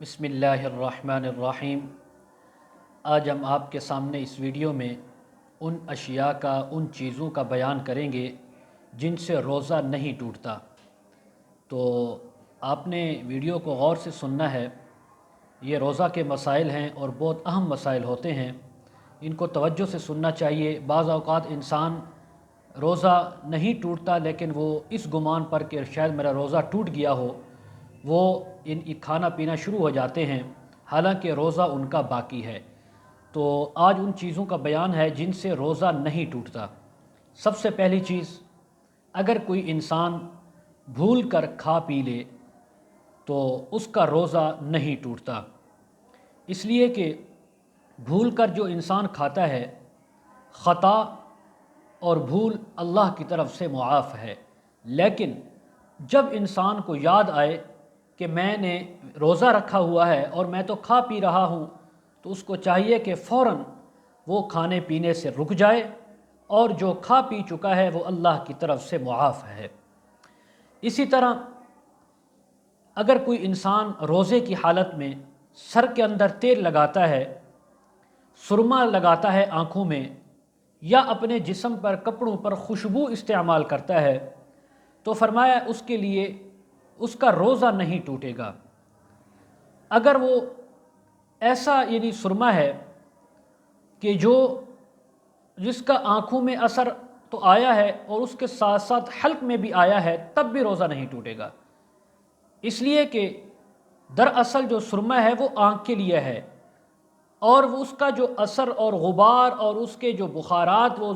بسم اللہ الرحمن الرحیم۔ آج ہم آپ کے سامنے اس ویڈیو میں ان اشیاء کا، ان چیزوں کا بیان کریں گے جن سے روزہ نہیں ٹوٹتا۔ تو آپ نے ویڈیو کو غور سے سننا ہے۔ یہ روزہ کے مسائل ہیں اور بہت اہم مسائل ہوتے ہیں، ان کو توجہ سے سننا چاہیے۔ بعض اوقات انسان روزہ نہیں ٹوٹتا لیکن وہ اس گمان پر کہ شاید میرا روزہ ٹوٹ گیا ہو، وہ کھانا پینا شروع ہو جاتے ہیں، حالانکہ روزہ ان کا باقی ہے۔ تو آج ان چیزوں کا بیان ہے جن سے روزہ نہیں ٹوٹتا۔ سب سے پہلی چیز، اگر کوئی انسان بھول کر کھا پی لے تو اس کا روزہ نہیں ٹوٹتا، اس لیے کہ بھول کر جو انسان کھاتا ہے، خطا اور بھول اللہ کی طرف سے معاف ہے، لیکن جب انسان کو یاد آئے کہ میں نے روزہ رکھا ہوا ہے اور میں تو کھا پی رہا ہوں، تو اس کو چاہیے کہ فوراً وہ کھانے پینے سے رک جائے، اور جو کھا پی چکا ہے وہ اللہ کی طرف سے معاف ہے۔ اسی طرح اگر کوئی انسان روزے کی حالت میں سر کے اندر تیل لگاتا ہے، سرما لگاتا ہے آنکھوں میں، یا اپنے جسم پر کپڑوں پر خوشبو استعمال کرتا ہے، تو فرمایا اس کے لیے اس کا روزہ نہیں ٹوٹے گا۔ اگر وہ ایسا سرما ہے کہ جس کا آنکھوں میں اثر تو آیا ہے اور اس کے ساتھ ساتھ حلق میں بھی آیا ہے، تب بھی روزہ نہیں ٹوٹے گا، اس لیے کہ دراصل جو سرما ہے وہ آنکھ کے لیے ہے، اور اس کا جو اثر اور غبار اور اس کے جو بخارات وہ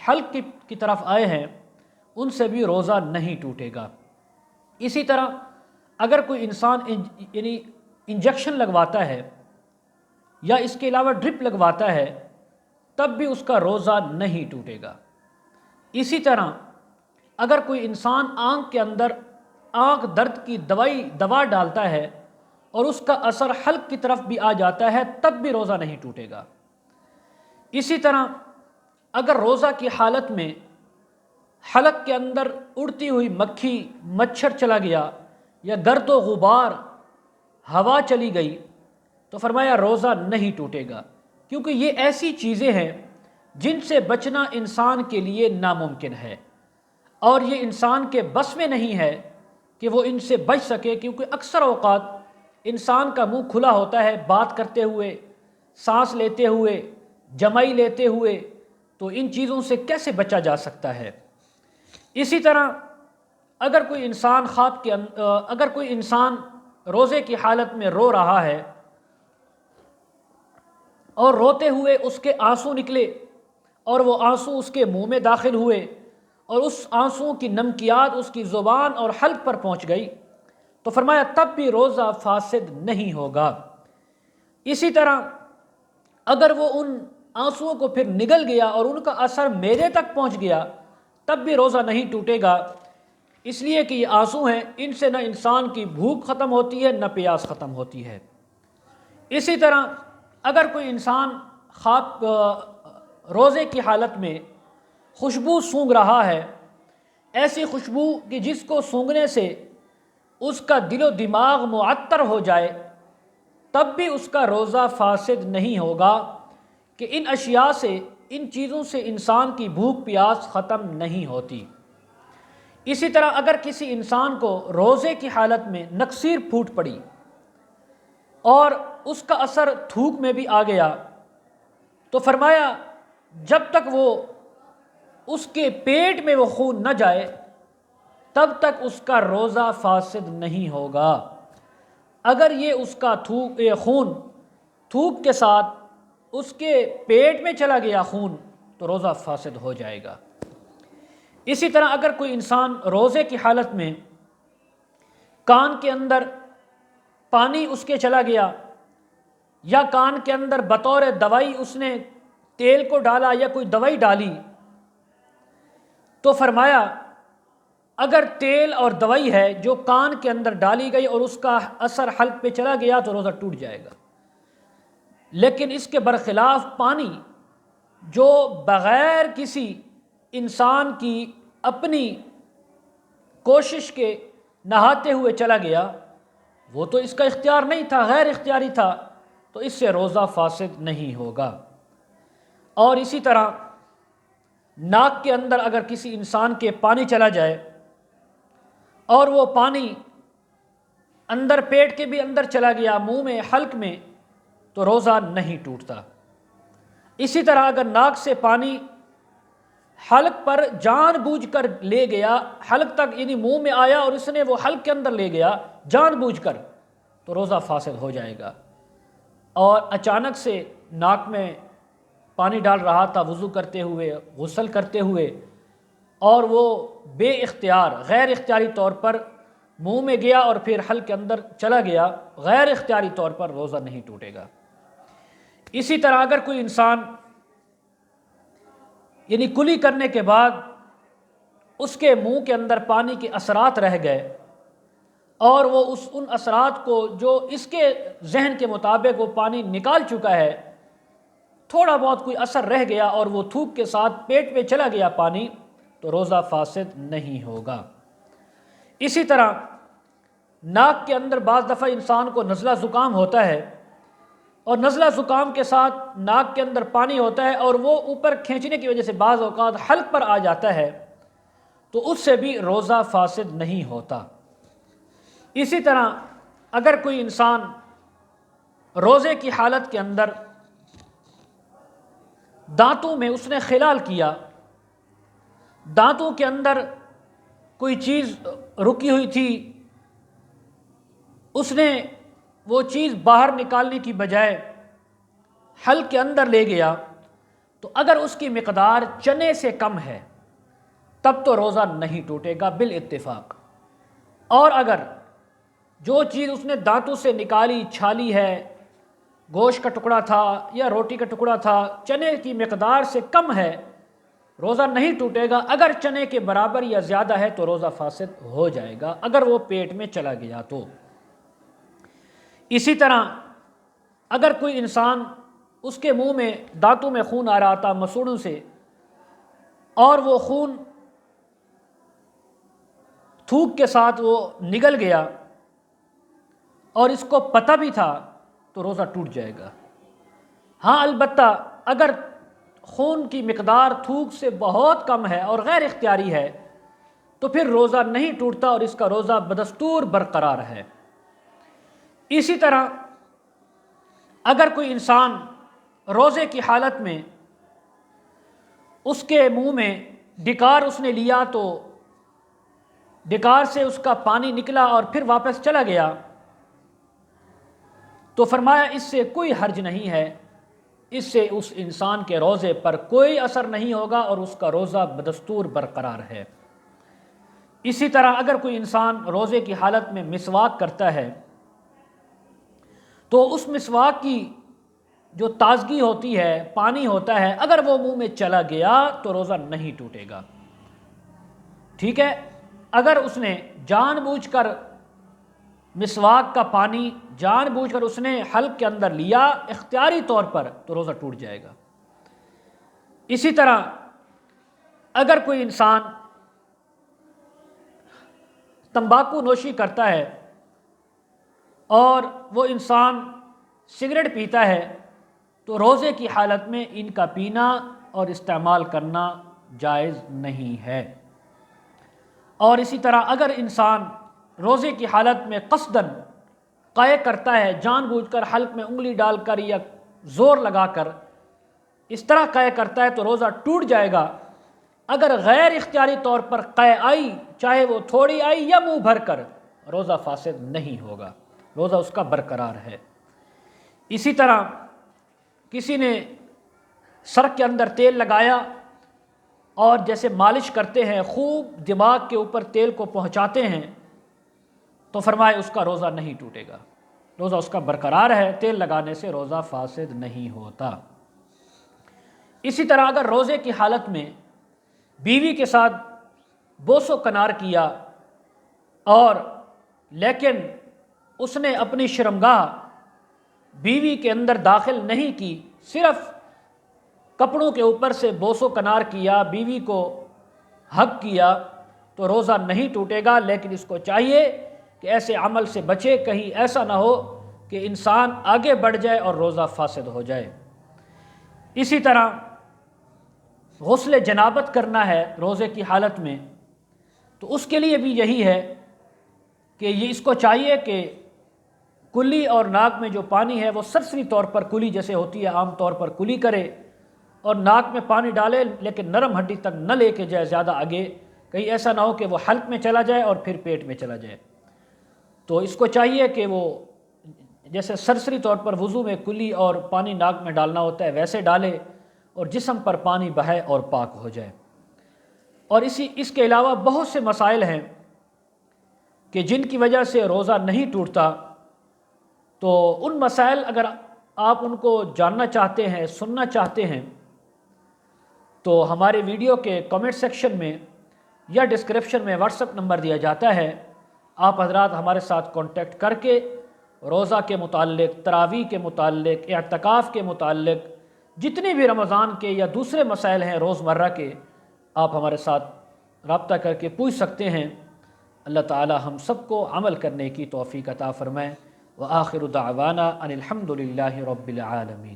حلق کی طرف آئے ہیں، ان سے بھی روزہ نہیں ٹوٹے گا۔ اسی طرح اگر کوئی انسان انجیکشن لگواتا ہے یا اس کے علاوہ ڈرپ لگواتا ہے، تب بھی اس کا روزہ نہیں ٹوٹے گا۔ اسی طرح اگر کوئی انسان آنکھ کے اندر آنکھ درد کی دوا ڈالتا ہے اور اس کا اثر حلق کی طرف بھی آ جاتا ہے، تب بھی روزہ نہیں ٹوٹے گا۔ اسی طرح اگر روزہ کی حالت میں حلق کے اندر اڑتی ہوئی مکھی، مچھر چلا گیا، یا گرد و غبار، ہوا چلی گئی، تو فرمایا روزہ نہیں ٹوٹے گا، کیونکہ یہ ایسی چیزیں ہیں جن سے بچنا انسان کے لیے ناممکن ہے، اور یہ انسان کے بس میں نہیں ہے کہ وہ ان سے بچ سکے، کیونکہ اکثر اوقات انسان کا منہ کھلا ہوتا ہے بات کرتے ہوئے، سانس لیتے ہوئے، جمائی لیتے ہوئے، تو ان چیزوں سے کیسے بچا جا سکتا ہے۔ اسی طرح اگر کوئی انسان روزے کی حالت میں رو رہا ہے اور روتے ہوئے اس کے آنسو نکلے اور وہ آنسو اس کے منہ میں داخل ہوئے اور اس آنسو کی نمکیات اس کی زبان اور حلق پر پہنچ گئی، تو فرمایا تب بھی روزہ فاسد نہیں ہوگا۔ اسی طرح اگر وہ ان آنسوؤں کو پھر نگل گیا اور ان کا اثر معدے تک پہنچ گیا، تب بھی روزہ نہیں ٹوٹے گا، اس لیے کہ یہ آنسو ہیں، ان سے نہ انسان کی بھوک ختم ہوتی ہے نہ پیاس ختم ہوتی ہے۔ اسی طرح اگر کوئی انسان روزے کی حالت میں خوشبو سونگھ رہا ہے، ایسی خوشبو کہ جس کو سونگھنے سے اس کا دل و دماغ معطر ہو جائے، تب بھی اس کا روزہ فاسد نہیں ہوگا، کہ ان اشیاء سے، ان چیزوں سے انسان کی بھوک پیاس ختم نہیں ہوتی۔ اسی طرح اگر کسی انسان کو روزے کی حالت میں نکسیر پھوٹ پڑی اور اس کا اثر تھوک میں بھی آ گیا، تو فرمایا جب تک وہ اس کے پیٹ میں وہ خون نہ جائے، تب تک اس کا روزہ فاسد نہیں ہوگا۔ اگر یہ اس کا خون تھوک کے ساتھ اس کے پیٹ میں چلا گیا خون، تو روزہ فاسد ہو جائے گا۔ اسی طرح اگر کوئی انسان روزے کی حالت میں کان کے اندر پانی اس کے چلا گیا، یا کان کے اندر بطور دوائی اس نے تیل کو ڈالا یا کوئی دوائی ڈالی، تو فرمایا اگر تیل اور دوائی ہے جو کان کے اندر ڈالی گئی اور اس کا اثر حلق پہ چلا گیا، تو روزہ ٹوٹ جائے گا۔ لیکن اس کے برخلاف پانی جو بغیر کسی انسان کی اپنی کوشش کے نہاتے ہوئے چلا گیا، وہ تو اس کا اختیار نہیں تھا، غیر اختیاری تھا، تو اس سے روزہ فاسد نہیں ہوگا۔ اور اسی طرح ناک کے اندر اگر کسی انسان کے پانی چلا جائے اور وہ پانی اندر پیٹ کے بھی اندر چلا گیا، منہ میں، حلق میں، تو روزہ نہیں ٹوٹتا۔ اسی طرح اگر ناک سے پانی حلق پر جان بوجھ کر لے گیا، حلق تک یعنی منہ میں آیا اور اس نے وہ حلق کے اندر لے گیا جان بوجھ کر، تو روزہ فاسد ہو جائے گا۔ اور اچانک سے ناک میں پانی ڈال رہا تھا وضو کرتے ہوئے، غسل کرتے ہوئے، اور وہ بے اختیار، غیر اختیاری طور پر منہ میں گیا اور پھر حلق کے اندر چلا گیا، غیر اختیاری طور پر روزہ نہیں ٹوٹے گا۔ اسی طرح اگر کوئی انسان یعنی کلی کرنے کے بعد اس کے منہ کے اندر پانی کے اثرات رہ گئے اور وہ ان اثرات کو جو اس کے ذہن کے مطابق وہ پانی نکال چکا ہے، تھوڑا بہت کوئی اثر رہ گیا اور وہ تھوک کے ساتھ پیٹ میں چلا گیا پانی، تو روزہ فاسد نہیں ہوگا۔ اسی طرح ناک کے اندر بعض دفعہ انسان کو نزلہ زکام ہوتا ہے اور نزلہ زکام کے ساتھ ناک کے اندر پانی ہوتا ہے اور وہ اوپر کھینچنے کی وجہ سے بعض اوقات حلق پر آ جاتا ہے، تو اس سے بھی روزہ فاسد نہیں ہوتا۔ اسی طرح اگر کوئی انسان روزے کی حالت کے اندر دانتوں میں اس نے خلال کیا، دانتوں کے اندر کوئی چیز رکی ہوئی تھی، اس نے وہ چیز باہر نکالنے کی بجائے حلق کے اندر لے گیا، تو اگر اس کی مقدار چنے سے کم ہے تب تو روزہ نہیں ٹوٹے گا بالاتفاق۔ اور اگر جو چیز اس نے دانتوں سے نکالی، چھالی ہے، گوشت کا ٹکڑا تھا یا روٹی کا ٹکڑا تھا، چنے کی مقدار سے کم ہے، روزہ نہیں ٹوٹے گا۔ اگر چنے کے برابر یا زیادہ ہے تو روزہ فاسد ہو جائے گا اگر وہ پیٹ میں چلا گیا تو۔ اسی طرح اگر کوئی انسان اس کے منہ میں دانتوں میں خون آ رہا تھا مسوڑوں سے، اور وہ خون تھوک کے ساتھ وہ نگل گیا اور اس کو پتہ بھی تھا، تو روزہ ٹوٹ جائے گا۔ ہاں البتہ اگر خون کی مقدار تھوک سے بہت کم ہے اور غیر اختیاری ہے تو پھر روزہ نہیں ٹوٹتا اور اس کا روزہ بدستور برقرار ہے۔ اسی طرح اگر کوئی انسان روزے کی حالت میں اس کے منہ میں ڈکار اس نے لیا تو ڈکار سے اس کا پانی نکلا اور پھر واپس چلا گیا، تو فرمایا اس سے کوئی حرج نہیں ہے، اس سے اس انسان کے روزے پر کوئی اثر نہیں ہوگا اور اس کا روزہ بدستور برقرار ہے۔ اسی طرح اگر کوئی انسان روزے کی حالت میں مسواک کرتا ہے تو اس مسواک کی جو تازگی ہوتی ہے، پانی ہوتا ہے، اگر وہ منہ میں چلا گیا تو روزہ نہیں ٹوٹے گا۔ ٹھیک ہے، اگر اس نے جان بوجھ کر مسواک کا پانی جان بوجھ کر اس نے حلق کے اندر لیا اختیاری طور پر، تو روزہ ٹوٹ جائے گا۔ اسی طرح اگر کوئی انسان تمباکو نوشی کرتا ہے اور وہ انسان سگریٹ پیتا ہے تو روزے کی حالت میں ان کا پینا اور استعمال کرنا جائز نہیں ہے۔ اور اسی طرح اگر انسان روزے کی حالت میں قصداً قے کرتا ہے، جان بوجھ کر حلق میں انگلی ڈال کر یا زور لگا کر اس طرح قے کرتا ہے تو روزہ ٹوٹ جائے گا۔ اگر غیر اختیاری طور پر قے آئی، چاہے وہ تھوڑی آئی یا منہ بھر کر، روزہ فاسد نہیں ہوگا، روزہ اس کا برقرار ہے۔ اسی طرح کسی نے سر کے اندر تیل لگایا اور جیسے مالش کرتے ہیں خوب دماغ کے اوپر تیل کو پہنچاتے ہیں، تو فرمائے اس کا روزہ نہیں ٹوٹے گا، روزہ اس کا برقرار ہے، تیل لگانے سے روزہ فاسد نہیں ہوتا۔ اسی طرح اگر روزے کی حالت میں بیوی کے ساتھ بوس و کنار کیا اور لیکن اس نے اپنی شرمگاہ بیوی کے اندر داخل نہیں کی، صرف کپڑوں کے اوپر سے بوس و کنار کیا، بیوی کو حق کیا، تو روزہ نہیں ٹوٹے گا، لیکن اس کو چاہیے کہ ایسے عمل سے بچے، کہیں ایسا نہ ہو کہ انسان آگے بڑھ جائے اور روزہ فاسد ہو جائے۔ اسی طرح غسل جنابت کرنا ہے روزے کی حالت میں، تو اس کے لیے بھی یہی ہے کہ یہ اس کو چاہیے کہ کلی اور ناک میں جو پانی ہے وہ سرسری طور پر کلی جیسے ہوتی ہے عام طور پر کلی کرے، اور ناک میں پانی ڈالے لیکن نرم ہڈی تک نہ لے کے جائے زیادہ آگے، کہیں ایسا نہ ہو کہ وہ حلق میں چلا جائے اور پھر پیٹ میں چلا جائے۔ تو اس کو چاہیے کہ وہ جیسے سرسری طور پر وضو میں کلی اور پانی ناک میں ڈالنا ہوتا ہے ویسے ڈالے، اور جسم پر پانی بہے اور پاک ہو جائے۔ اور اس کے علاوہ بہت سے مسائل ہیں کہ جن کی وجہ سے روزہ نہیں ٹوٹتا، تو ان مسائل اگر آپ ان کو جاننا چاہتے ہیں، سننا چاہتے ہیں، تو ہمارے ویڈیو کے کمنٹ سیکشن میں یا ڈسکرپشن میں واٹس ایپ نمبر دیا جاتا ہے، آپ حضرات ہمارے ساتھ کانٹیکٹ کر کے روزہ کے متعلق، تراویح کے متعلق، اعتکاف کے متعلق، جتنے بھی رمضان کے یا دوسرے مسائل ہیں روزمرہ کے، آپ ہمارے ساتھ رابطہ کر کے پوچھ سکتے ہیں۔ اللہ تعالی ہم سب کو عمل کرنے کی توفیق عطا فرمائے۔ وآخر دعوانا ان الحمد للہ رب العالمین۔